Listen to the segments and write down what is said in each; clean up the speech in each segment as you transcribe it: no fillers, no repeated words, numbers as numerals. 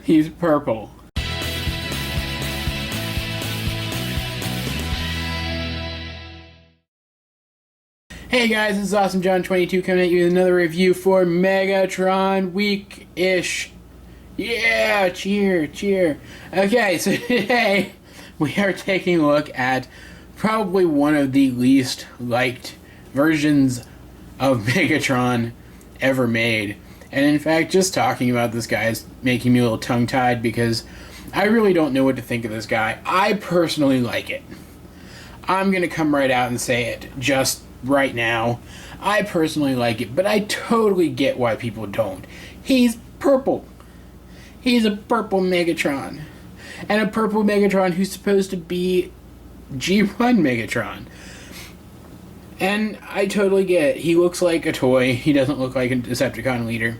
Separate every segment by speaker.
Speaker 1: He's purple. Hey guys, this is Awesome John 22 coming at you with another review for Megatron week-ish. Yeah, cheer. Okay, so today we are taking a look at probably one of the least liked versions of Megatron ever made. And in fact, just talking about this guy is making me a little tongue-tied because I really don't know what to think of this guy. I personally like it. I'm going to come right out and say it just right now. I personally like it, but I totally get why people don't. He's purple. He's a purple Megatron. And a purple Megatron who's supposed to be G1 Megatron. And I totally get it. He looks like a toy. He doesn't look like a Decepticon leader.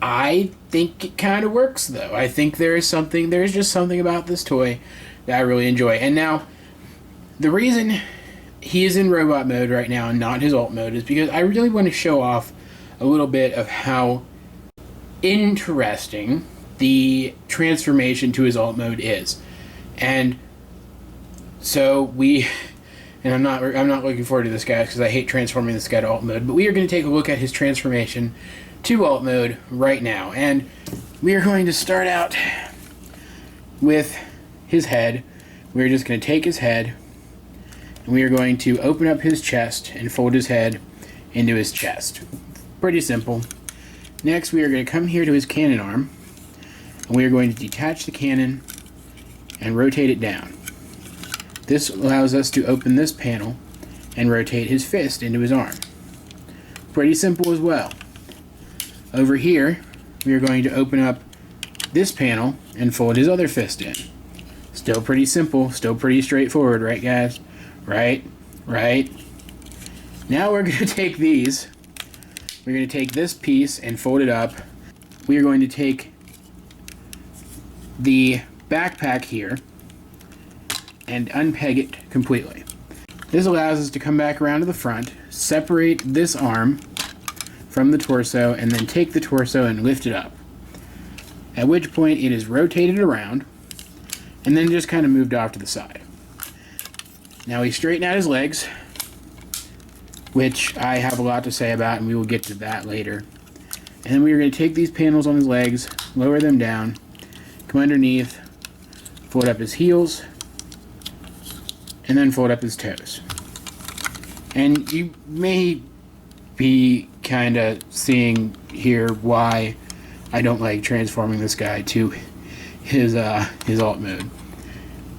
Speaker 1: I think it kind of works, though. I think there's just something about this toy that I really enjoy. And now, the reason he is in robot mode right now and not his alt mode is because I really want to show off a little bit of how interesting the transformation to his alt mode is. And so I'm not looking forward to this guy because I hate transforming this guy to alt mode, but we are going to take a look at his transformation to alt mode right now. And we are going to start out with his head. We're just going to take his head and we are going to open up his chest and fold his head into his chest. Pretty simple. Next, we are going to come here to his cannon arm and we are going to detach the cannon and rotate it down. This allows us to open this panel and rotate his fist into his arm. Pretty simple as well. Over here, we are going to open up this panel and fold his other fist in. Still pretty simple, still pretty straightforward, right guys? Right. Now we're going to take these. We're going to take this piece and fold it up. We are going to take the backpack here and unpeg it completely. This allows us to come back around to the front, separate this arm from the torso, and then take the torso and lift it up. At which point it is rotated around and then just kind of moved off to the side. Now we straighten out his legs, which I have a lot to say about, and we will get to that later. And then we are going to take these panels on his legs, lower them down, come underneath, fold up his heels, and then fold up his toes. And you may be kind of seeing here why I don't like transforming this guy to his alt mode,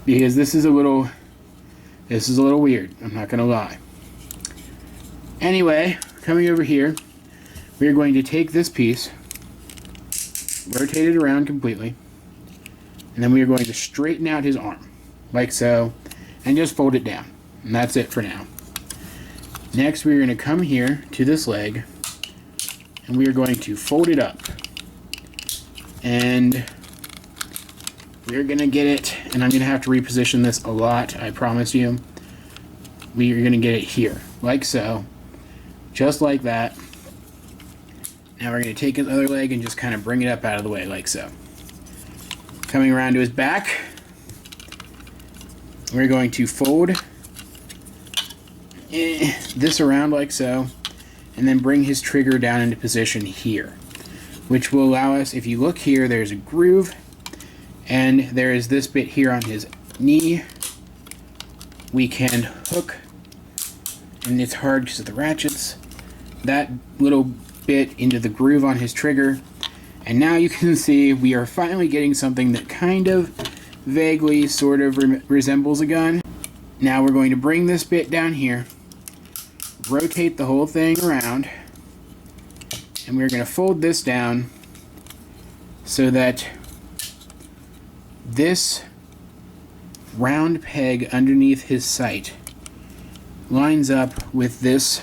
Speaker 1: because this is a little weird. I'm not gonna lie. Anyway, coming over here, we are going to take this piece, rotate it around completely, and then we are going to straighten out his arm like so, and just fold it down. And that's it for now. Next, we're going to come here to this leg, and we are going to fold it up. And we're going to get it, and I'm going to have to reposition this a lot, I promise you. We are going to get it here, like so. Just like that. Now we're going to take his other leg and just kind of bring it up out of the way, like so. Coming around to his back, we're going to fold this around like so, and then bring his trigger down into position here, which will allow us, if you look here, there's a groove, and there is this bit here on his knee. We can hook, and it's hard because of the ratchets, that little bit into the groove on his trigger, and now you can see we are finally getting something that kind of vaguely sort of resembles a gun. Now we're going to bring this bit down here, rotate the whole thing around, and we're going to fold this down so that this round peg underneath his sight lines up with this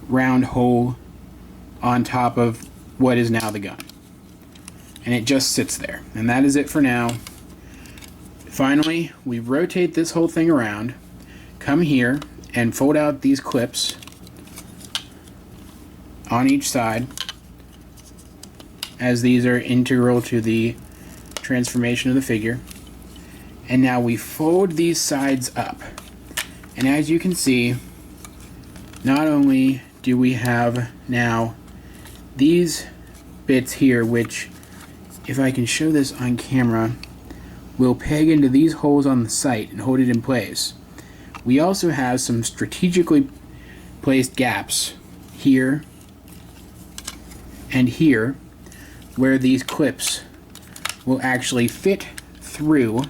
Speaker 1: round hole on top of what is now the gun. And it just sits there. And that is it for now. Finally, we rotate this whole thing around, come here, and fold out these clips on each side, as these are integral to the transformation of the figure. And now we fold these sides up. And as you can see, not only do we have now these bits here, which, if I can show this on camera, will peg into these holes on the site and hold it in place. We also have some strategically placed gaps here and here, where these clips will actually fit through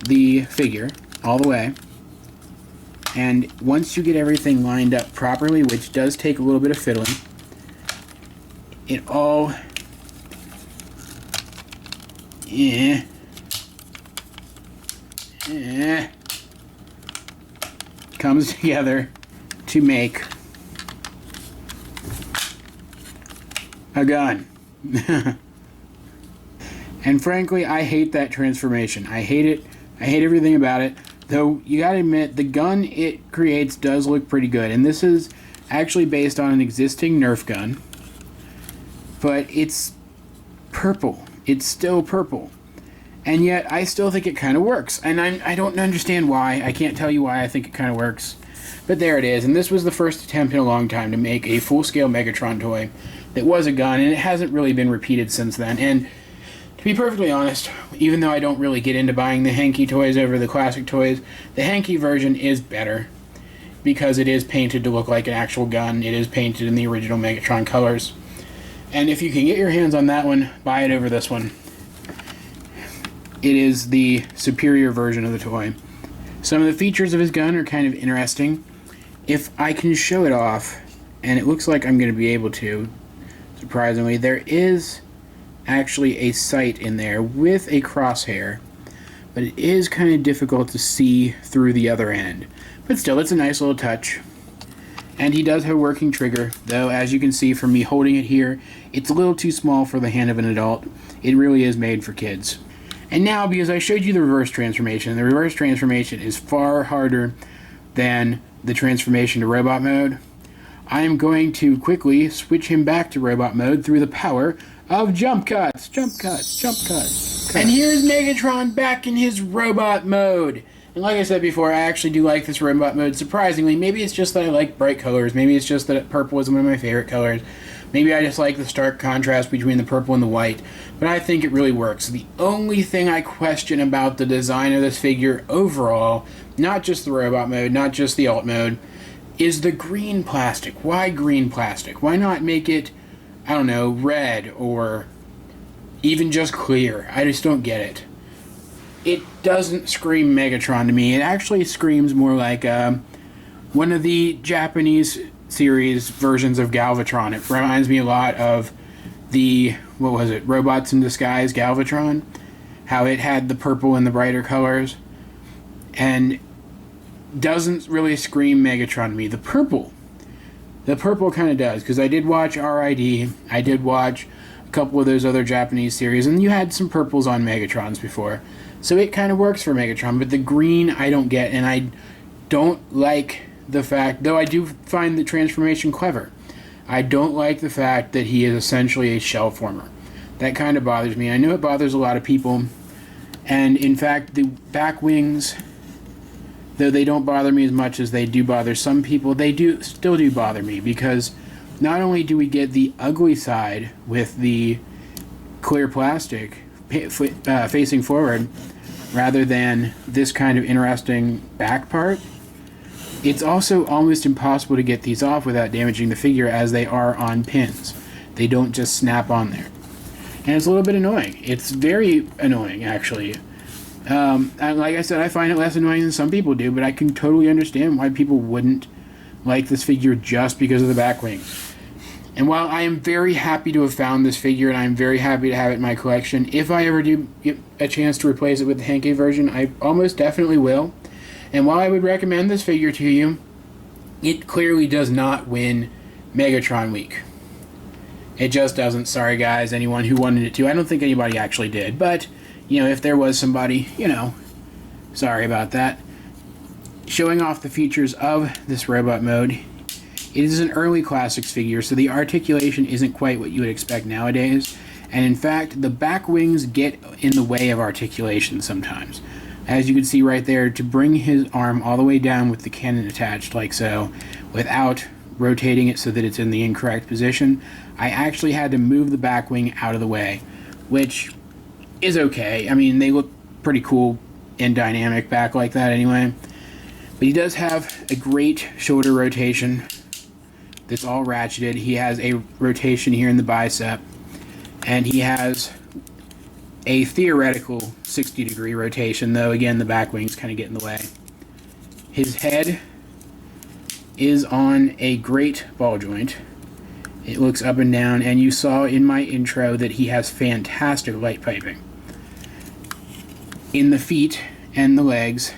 Speaker 1: the figure all the way. And once you get everything lined up properly, which does take a little bit of fiddling, it all comes together to make a gun. And frankly, I hate that transformation. I hate it. I hate everything about it. Though, you gotta admit, the gun it creates does look pretty good. And this is actually based on an existing Nerf gun. But it's purple. It's still purple. And yet, I still think it kind of works. And I don't understand why. I can't tell you why I think it kind of works. But there it is. And this was the first attempt in a long time to make a full-scale Megatron toy that was a gun. And it hasn't really been repeated since then. And to be perfectly honest, even though I don't really get into buying the hanky toys over the classic toys, the hanky version is better. Because it is painted to look like an actual gun. It is painted in the original Megatron colors. And if you can get your hands on that one, buy it over this one. It is the superior version of the toy. Some of the features of his gun are kind of interesting. If I can show it off, and it looks like I'm going to be able to, surprisingly, there is actually a sight in there with a crosshair, but it is kind of difficult to see through the other end. But still, it's a nice little touch. And he does have a working trigger, though as you can see from me holding it here, it's a little too small for the hand of an adult. It really is made for kids. And now, because I showed you the reverse transformation is far harder than the transformation to robot mode, I am going to quickly switch him back to robot mode through the power of jump cuts. Jump cuts, jump cuts. And here's Megatron back in his robot mode. And like I said before, I actually do like this robot mode, surprisingly. Maybe it's just that I like bright colors. Maybe it's just that purple is one of my favorite colors. Maybe I just like the stark contrast between the purple and the white. But I think it really works. The only thing I question about the design of this figure overall, not just the robot mode, not just the alt mode, is the green plastic. Why green plastic? Why not make it, I don't know, red or even just clear? I just don't get it. It doesn't scream Megatron to me. It actually screams more like one of the Japanese series versions of Galvatron. It reminds me a lot of the, what was it, Robots in Disguise Galvatron. How it had the purple and the brighter colors. And doesn't really scream Megatron to me. The purple kind of does, because I did watch R.I.D. I did watch a couple of those other Japanese series, and you had some purples on Megatrons before. So it kind of works for Megatron, but the green I don't get, and I don't like the fact, though I do find the transformation clever, I don't like the fact that he is essentially a shell former. That kind of bothers me. I know it bothers a lot of people, and in fact the back wings, though they don't bother me as much as they do bother some people, they still do bother me, because not only do we get the ugly side with the clear plastic facing forward, rather than this kind of interesting back part, it's also almost impossible to get these off without damaging the figure, as they are on pins. They don't just snap on there. And it's a little bit annoying. It's very annoying, actually. Like I said, I find it less annoying than some people do, but I can totally understand why people wouldn't like this figure just because of the back wings. And while I am very happy to have found this figure, and I'm very happy to have it in my collection, if I ever do get a chance to replace it with the Henkei version, I almost definitely will. And while I would recommend this figure to you, it clearly does not win Megatron Week. It just doesn't. Sorry guys, anyone who wanted it to. I don't think anybody actually did, but, you know, if there was somebody, you know, sorry about that. Showing off the features of this robot mode, It is an early Classics figure, so the articulation isn't quite what you would expect nowadays. And in fact, the back wings get in the way of articulation sometimes. As you can see right there, to bring his arm all the way down with the cannon attached like so, without rotating it so that it's in the incorrect position, I actually had to move the back wing out of the way, which is okay. I mean, they look pretty cool and dynamic back like that anyway. But he does have a great shoulder rotation that's all ratcheted. He has a rotation here in the bicep, and he has a theoretical 60-degree rotation, though again the back wings kind of get in the way. His head is on a great ball joint. It looks up and down, and you saw in my intro that he has fantastic light piping. In the feet and the legs,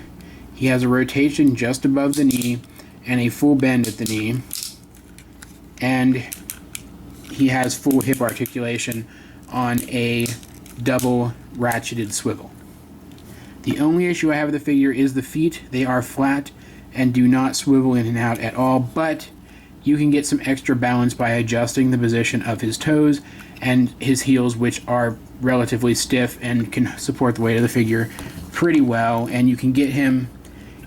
Speaker 1: he has a rotation just above the knee and a full bend at the knee, and he has full hip articulation on a double ratcheted swivel. The only issue I have with the figure is the feet. They are flat and do not swivel in and out at all, but you can get some extra balance by adjusting the position of his toes and his heels, which are relatively stiff and can support the weight of the figure pretty well, and you can get him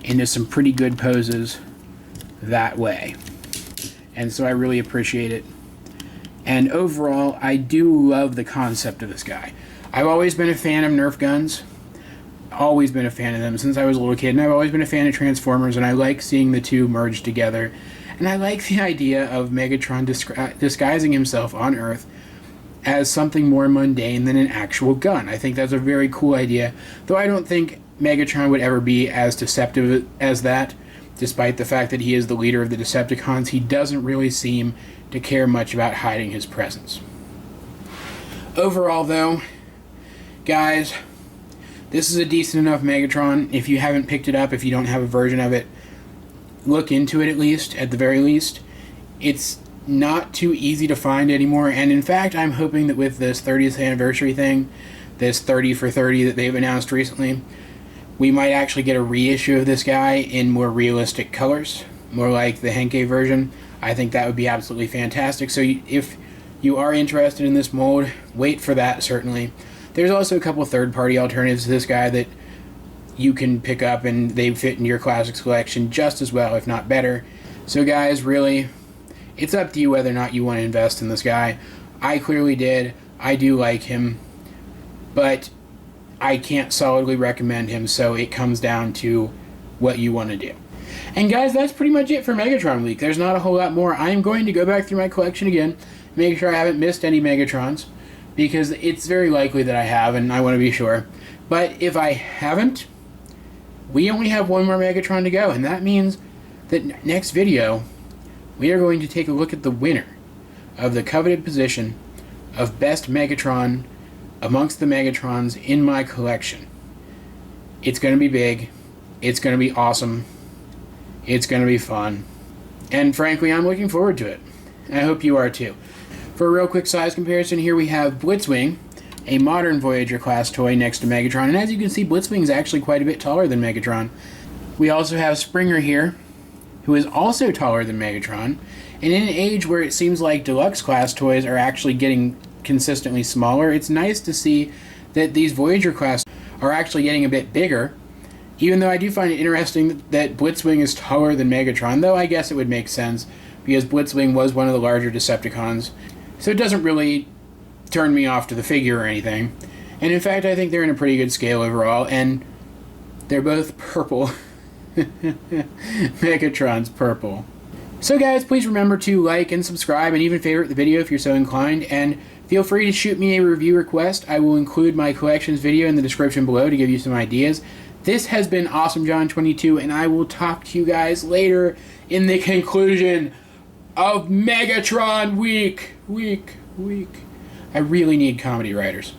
Speaker 1: into some pretty good poses that way. And so I really appreciate it. And overall, I do love the concept of this guy. I've always been a fan of Nerf guns. Always been a fan of them since I was a little kid, and I've always been a fan of Transformers, and I like seeing the two merge together. And I like the idea of Megatron disguising himself on Earth as something more mundane than an actual gun. I think that's a very cool idea, though I don't think Megatron would ever be as deceptive as that. Despite the fact that he is the leader of the Decepticons, he doesn't really seem to care much about hiding his presence. Overall, though, guys, this is a decent enough Megatron. If you haven't picked it up, if you don't have a version of it, look into it at the very least. It's not too easy to find anymore, and in fact, I'm hoping that with this 30th anniversary thing, this 30 for 30 that they've announced recently, we might actually get a reissue of this guy in more realistic colors, more like the Henkei version. I think that would be absolutely fantastic. So if you are interested in this mold, wait for that, certainly. There's also a couple third-party alternatives to this guy that you can pick up, and they fit in your Classics collection just as well, if not better. So guys, really, it's up to you whether or not you want to invest in this guy. I clearly did. I do like him, but I can't solidly recommend him, so it comes down to what you want to do. And guys, that's pretty much it for Megatron Week. There's not a whole lot more. I am going to go back through my collection again, make sure I haven't missed any Megatrons, because it's very likely that I have, and I want to be sure. But if I haven't, we only have one more Megatron to go, and that means that next video, we are going to take a look at the winner of the coveted position of Best Megatron amongst the Megatrons in my collection. It's going to be big. It's going to be awesome. It's going to be fun. And frankly, I'm looking forward to it. I hope you are too. For a real quick size comparison, here we have Blitzwing, a modern Voyager class toy next to Megatron. And as you can see, Blitzwing is actually quite a bit taller than Megatron. We also have Springer here, who is also taller than Megatron. And in an age where it seems like deluxe class toys are actually getting consistently smaller, it's nice to see that these Voyager class are actually getting a bit bigger, even though I do find it interesting that Blitzwing is taller than Megatron, though I guess it would make sense because Blitzwing was one of the larger Decepticons, so it doesn't really turn me off to the figure or anything. And in fact, I think they're in a pretty good scale overall, and they're both purple. Megatron's purple. So guys, please remember to like and subscribe and even favorite the video if you're so inclined, and feel free to shoot me a review request. I will include my collections video in the description below to give you some ideas. This has been Awesome John 22, and I will talk to you guys later in the conclusion of Megatron Week. I really need comedy writers.